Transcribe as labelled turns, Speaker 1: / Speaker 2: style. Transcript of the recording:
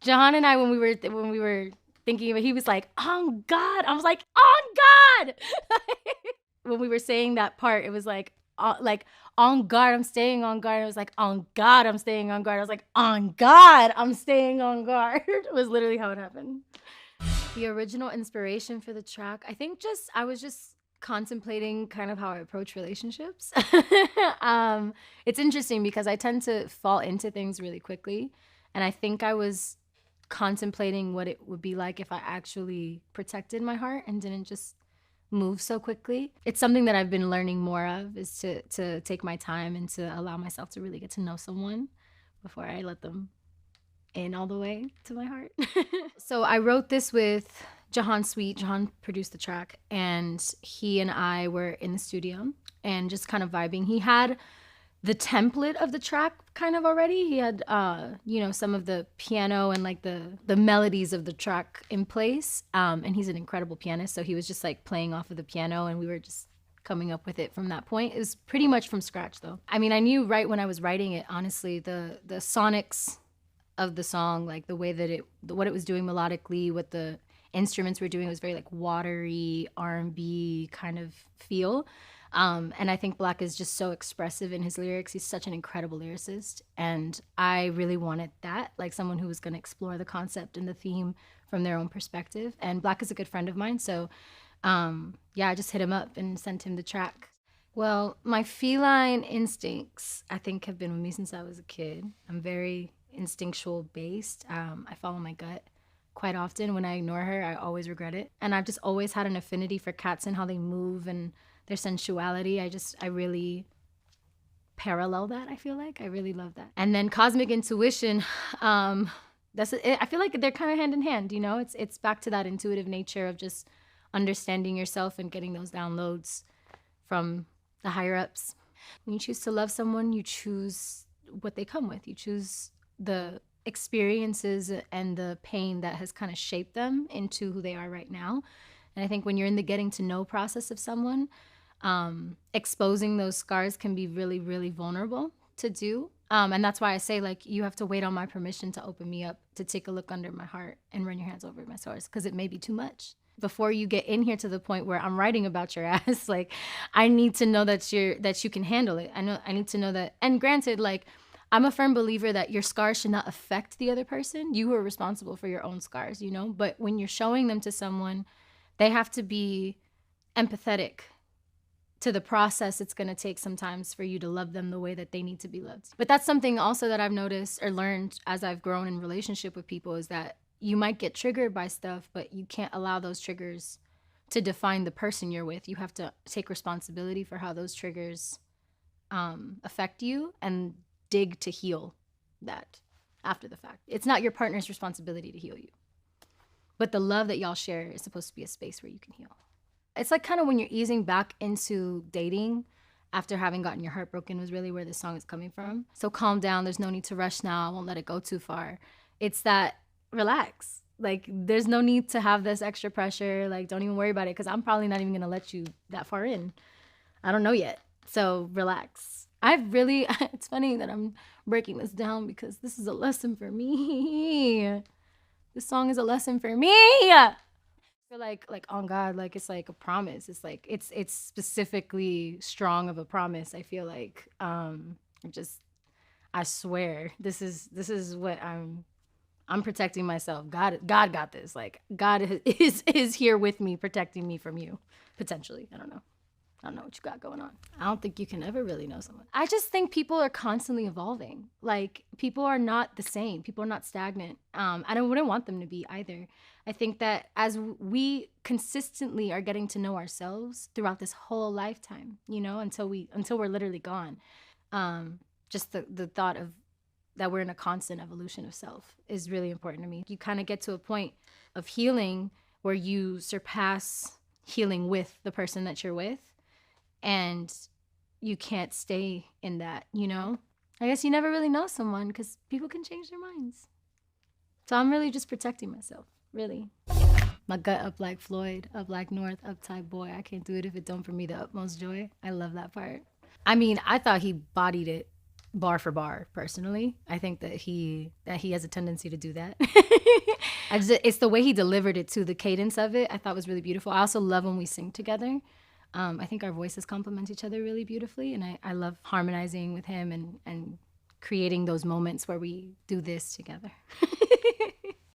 Speaker 1: Jahan and I, when we were thinking of it, he was like, "On God." I was like, "On God." When we were saying that part, it was like on guard, I'm staying on guard. It was like, on God, I'm staying on guard. I was like, on God, I'm staying on guard. It was literally how it happened. The original inspiration for the track, I think I was just contemplating kind of how I approach relationships. It's interesting because I tend to fall into things really quickly. And I think I was contemplating what it would be like if I actually protected my heart and didn't just move so quickly. It's something that I've been learning more of, is to take my time and to allow myself to really get to know someone before I let them in all the way to my heart. So I wrote this with Jahan Sweet. Jahan produced the track, and he and I were in the studio and just kind of vibing. He had the template of the track kind of already. He had some of the piano and like the melodies of the track in place. And he's an incredible pianist, so he was just like playing off of the piano, and we were just coming up with it from that point. It was pretty much from scratch though. I mean, I knew right when I was writing it, honestly, the sonics of the song, like the way that what it was doing melodically, what the instruments were doing, was very like watery R&B kind of feel. And I think Black is just so expressive in his lyrics. He's such an incredible lyricist. And I really wanted that, like someone who was going to explore the concept and the theme from their own perspective. And Black is a good friend of mine. So, I just hit him up and sent him the track. Well, my feline instincts, I think, have been with me since I was a kid. I'm very instinctual based. I follow my gut quite often. When I ignore her, I always regret it. And I've just always had an affinity for cats and how they move and their sensuality. I really parallel that. I feel like I really love that. And then cosmic intuition, that's it. I feel like they're kind of hand in hand. It's back to that intuitive nature of just understanding yourself and getting those downloads from the higher ups. When you choose to love someone, you choose what they come with. You choose the experiences and the pain that has kind of shaped them into who they are right now. And I think when you're in the getting to know process of someone, exposing those scars can be really, really vulnerable to do. And that's why I say, like, you have to wait on my permission to open me up, to take a look under my heart and run your hands over my scars, because it may be too much. Before you get in here to the point where I'm writing about your ass, like, I need to know that you can handle it. I need to know that. And granted, like, I'm a firm believer that your scars should not affect the other person. You are responsible for your own scars, But when you're showing them to someone, they have to be empathetic to the process it's going to take sometimes for you to love them the way that they need to be loved. But that's something also that I've noticed or learned as I've grown in relationship with people, is that you might get triggered by stuff, but you can't allow those triggers to define the person you're with. You have to take responsibility for how those triggers affect you and dig to heal that after the fact. It's not your partner's responsibility to heal you, but the love that y'all share is supposed to be a space where you can heal. It's like kind of when you're easing back into dating after having gotten your heart broken, was really where this song is coming from. So calm down. There's no need to rush now. I won't let it go too far. It's that relax. Like, there's no need to have this extra pressure. Like, don't even worry about it, because I'm probably not even going to let you that far in. I don't know yet. So relax. It's funny that I'm breaking this down, because this is a lesson for me. This song is a lesson for me. I feel like on God, like, it's like a promise. It's like it's specifically strong of a promise. I feel like I swear this is what I'm protecting myself. God got this. Like, God is here with me, protecting me from you, potentially. I don't know what you got going on. I don't think you can ever really know someone. I just think people are constantly evolving. Like, people are not the same. People are not stagnant. I wouldn't want them to be either. I think that as we consistently are getting to know ourselves throughout this whole lifetime, until we're literally gone, just the thought of that we're in a constant evolution of self is really important to me. You kind of get to a point of healing where you surpass healing with the person that you're with, and you can't stay in that, I guess you never really know someone, because people can change their minds. So I'm really just protecting myself, really. My gut up like Floyd, up like North, uptight boy. I can't do it if it don't bring me the utmost joy. I love that part. I mean, I thought he bodied it bar for bar. Personally, I think that he has a tendency to do that. It's the way he delivered it too. The cadence of it I thought was really beautiful. I also love when we sing together. I think our voices complement each other really beautifully, and I love harmonizing with him and creating those moments where we do this together.